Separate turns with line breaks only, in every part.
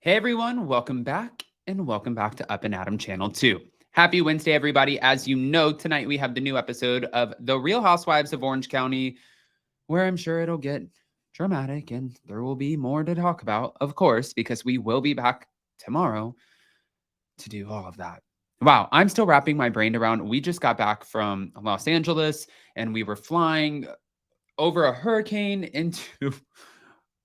Hey everyone, welcome back to Up and Adam Channel 2. Happy Wednesday, everybody. As you know, tonight we have the new episode of The Real Housewives of Orange County, where I'm sure it'll get dramatic and there will be more to talk about, of course, because we will be back tomorrow to do all of that. Wow, I'm still wrapping my brain around. We just got back from Los Angeles and we were flying over a hurricane into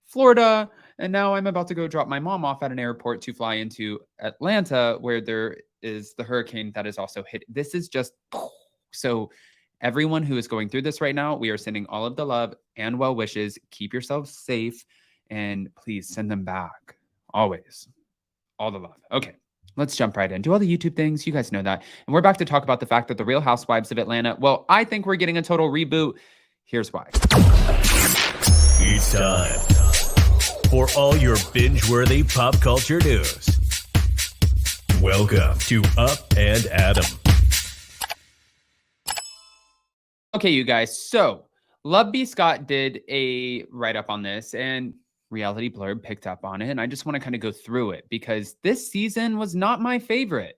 Florida. And now I'm about to go drop my mom off at an airport to fly into Atlanta, where there is the hurricane that is also hit. This is just so everyone who is going through this right now, we are sending all of the love and well wishes. Keep yourselves safe and please send them back. Always. All the love. Okay. Let's jump right in. Do all the YouTube things. You guys know that. And we're back to talk about the fact that the Real Housewives of Atlanta, well, I think we're getting a total reboot. Here's why.
It's time for all your binge-worthy pop culture news. Welcome to Up and Adam.
Okay, you guys. So, Love B. Scott did a write-up on this, and Reality Blurb picked up on it, and I just want to kind of go through it because this season was not my favorite.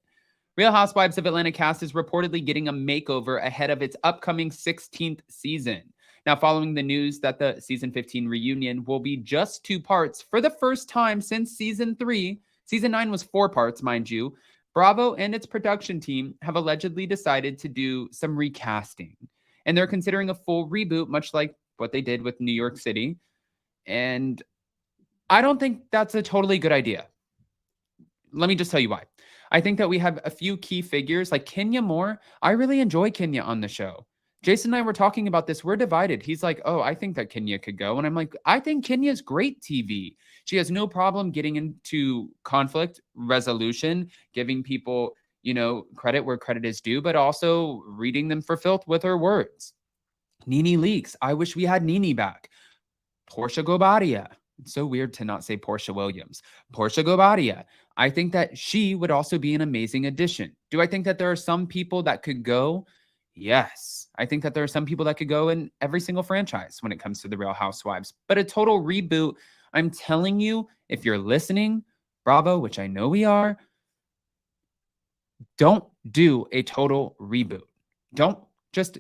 Real Housewives of Atlanta cast is reportedly getting a makeover ahead of its upcoming 16th season. Now, following the news that the season 15 reunion will be just 2 parts for the first time since season 3, season 9 was 4 parts, mind you, Bravo and its production team have allegedly decided to do some recasting. And they're considering a full reboot, much like what they did with New York City. And I don't think that's a totally good idea. Let me just tell you why. I think that we have a few key figures like Kenya Moore. I really enjoy Kenya on the show. Jason and I were talking about this. We're divided. He's like, oh, I think that Kenya could go. And I'm like, I think Kenya's great TV. She has no problem getting into conflict resolution, giving people, credit where credit is due, but also reading them for filth with her words. Nene Leakes. I wish we had Nene back. Portia Gobadia. It's so weird to not say Portia Williams. Portia Gobadia. I think that she would also be an amazing addition. Do I think that there are some people that could go? Yes. I think that there are some people that could go in every single franchise when it comes to the Real Housewives. But a total reboot, I'm telling you, if you're listening, Bravo, which I know we are, don't do a total reboot. Don't just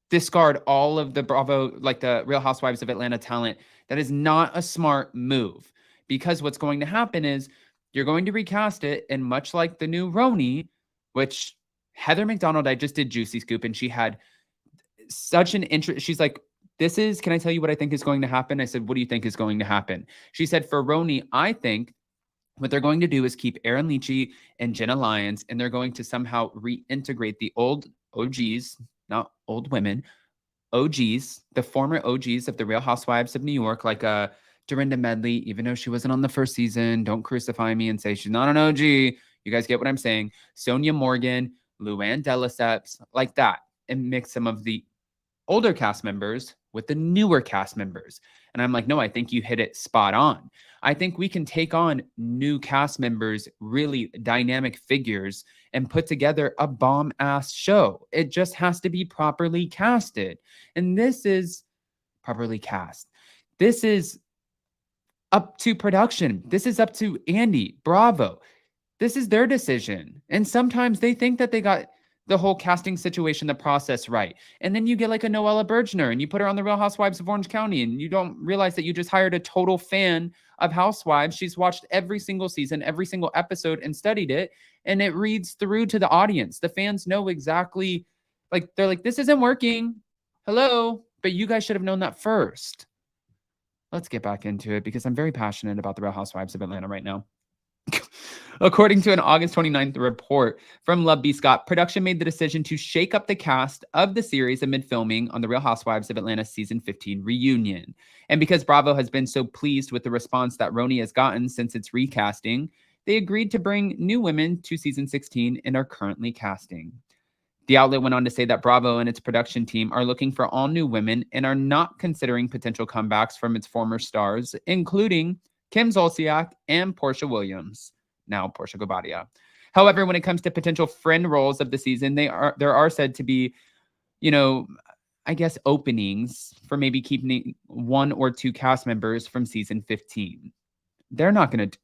discard all of the Bravo, like the Real Housewives of Atlanta talent. That is not a smart move, because what's going to happen is you're going to recast it, and much like the new Rony, which Heather McDonald, I just did Juicy Scoop, and she had such an interest. She's like, can I tell you what I think is going to happen? I said, what do you think is going to happen? She said, for Rony, I think what they're going to do is keep Aaron Leachy and Jenna Lyons, and they're going to somehow reintegrate the old OGs, not old women, OGs, the former OGs of the Real Housewives of New York, like Dorinda Medley, even though she wasn't on the first season. Don't crucify me and say she's not an OG. You guys get what I'm saying. Sonia Morgan, Luann de Lesseps, like that, and mix some of the older cast members with the newer cast members. And I'm like, no, I think you hit it spot on. I think we can take on new cast members, really dynamic figures, and put together a bomb-ass show. It just has to be properly casted. And this is properly cast. This is up to production. This is up to Andy, Bravo. This is their decision. And sometimes they think that they got the whole casting situation, the process right. And then you get like a Noella Bergner and you put her on the Real Housewives of Orange County and you don't realize that you just hired a total fan of Housewives. She's watched every single season, every single episode and studied it. And it reads through to the audience. The fans know exactly, like, they're like, this isn't working. Hello. But you guys should have known that first. Let's get back into it because I'm very passionate about the Real Housewives of Atlanta right now. According to an August 29th report from Love B. Scott, production made the decision to shake up the cast of the series amid filming on the Real Housewives of Atlanta season 15 reunion. And because Bravo has been so pleased with the response that Rony has gotten since its recasting, they agreed to bring new women to season 16 and are currently casting. The outlet went on to say that Bravo and its production team are looking for all new women and are not considering potential comebacks from its former stars, including Kim Zolciak and Portia Williams, now Portia Gobadia. However, when it comes to potential friend roles of the season, there are said to be, I guess, openings for maybe keeping 1 or 2 cast members from season 15. They're not going to,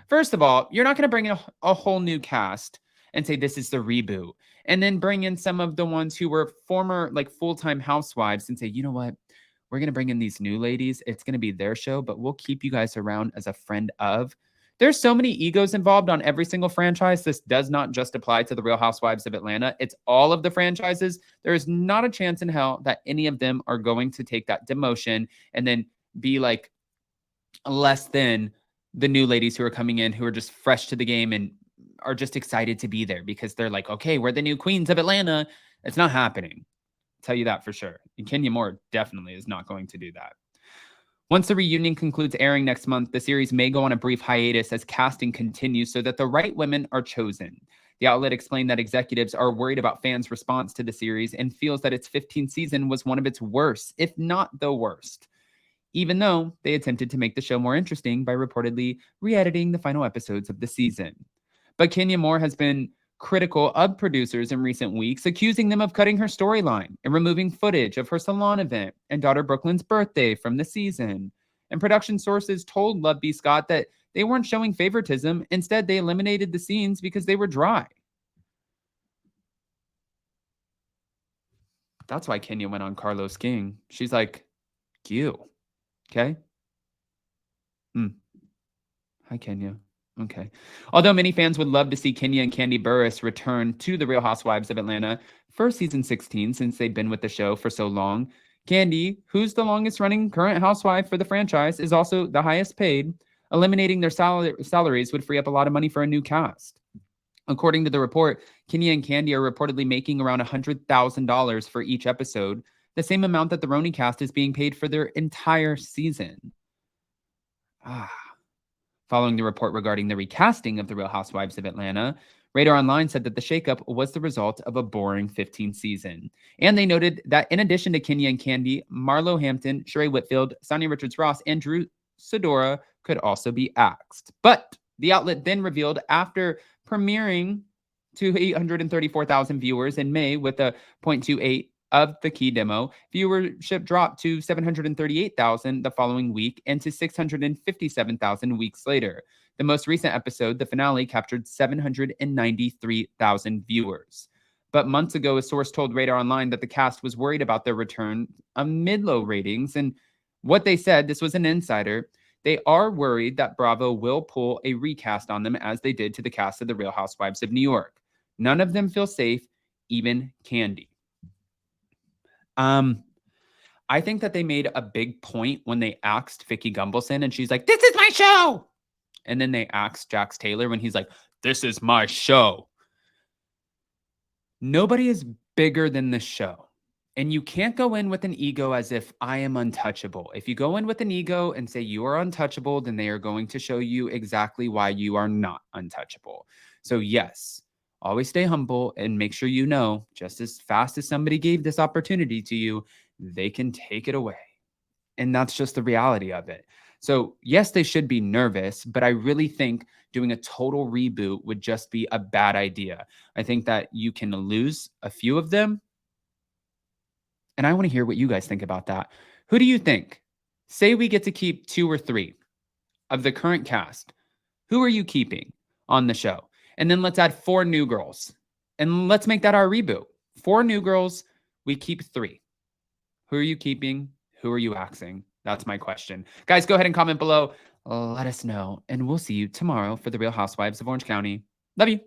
First of all, you're not going to bring in a whole new cast and say this is the reboot, and then bring in some of the ones who were former like full-time housewives and say, you know what? We're going to bring in these new ladies. It's going to be their show, but we'll keep you guys around as a friend of. There's so many egos involved on every single franchise. This does not just apply to the Real Housewives of Atlanta. It's all of the franchises. There is not a chance in hell that any of them are going to take that demotion and then be like less than the new ladies who are coming in, who are just fresh to the game and are just excited to be there because they're like, okay, we're the new queens of Atlanta. It's not happening. I'll tell you that for sure. And Kenya Moore definitely is not going to do that. Once the reunion concludes airing next month, the series may go on a brief hiatus as casting continues so that the right women are chosen. The outlet explained that executives are worried about fans' response to the series and feels that its 15th season was one of its worst, if not the worst, even though they attempted to make the show more interesting by reportedly re-editing the final episodes of the season. But Kenya Moore has been critical of producers in recent weeks, accusing them of cutting her storyline and removing footage of her salon event and daughter Brooklyn's birthday from the season. And production sources told Love B. Scott that they weren't showing favoritism. Instead, they eliminated the scenes because they were dry. That's why Kenya went on Carlos King. She's like, you, okay? Hi, Kenya. Okay. Although many fans would love to see Kenya and Kandi Burruss return to the Real Housewives of Atlanta for season 16 since they've been with the show for so long, Kandi, who's the longest running current housewife for the franchise, is also the highest paid. Eliminating their salaries would free up a lot of money for a new cast. According to the report, Kenya and Kandi are reportedly making around $100,000 for each episode, the same amount that the Rony cast is being paid for their entire season. Following the report regarding the recasting of The Real Housewives of Atlanta, Radar Online said that the shakeup was the result of a boring 15th season. And they noted that in addition to Kenya and Kandi, Marlo Hampton, Sheree Whitfield, Sonia Richards-Ross, and Drew Sidora could also be axed. But the outlet then revealed after premiering to 834,000 viewers in May with a 0.28 of the key demo, viewership dropped to 738,000 the following week and to 657,000 weeks later. The most recent episode, the finale, captured 793,000 viewers. But months ago, a source told Radar Online that the cast was worried about their return amid low ratings. And what they said, this was an insider, they are worried that Bravo will pull a recast on them as they did to the cast of The Real Housewives of New York. None of them feel safe, even Kandi. I think that they made a big point when they axed Vicky Gunvalson and she's like, this is my show. And then they axed Jax Taylor when he's like, this is my show. Nobody is bigger than the show. And you can't go in with an ego as if I am untouchable. If you go in with an ego and say you are untouchable, then they are going to show you exactly why you are not untouchable. So yes, always stay humble and make sure you know just as fast as somebody gave this opportunity to you, they can take it away. And that's just the reality of it. So yes, they should be nervous, but I really think doing a total reboot would just be a bad idea. I think that you can lose a few of them. And I want to hear what you guys think about that. Who do you think? Say we get to keep 2 or 3 of the current cast. Who are you keeping on the show? And then let's add 4 new girls. And let's make that our reboot. 4 new girls, we keep 3. Who are you keeping? Who are you axing? That's my question. Guys, go ahead and comment below. Let us know. And we'll see you tomorrow for The Real Housewives of Orange County. Love you.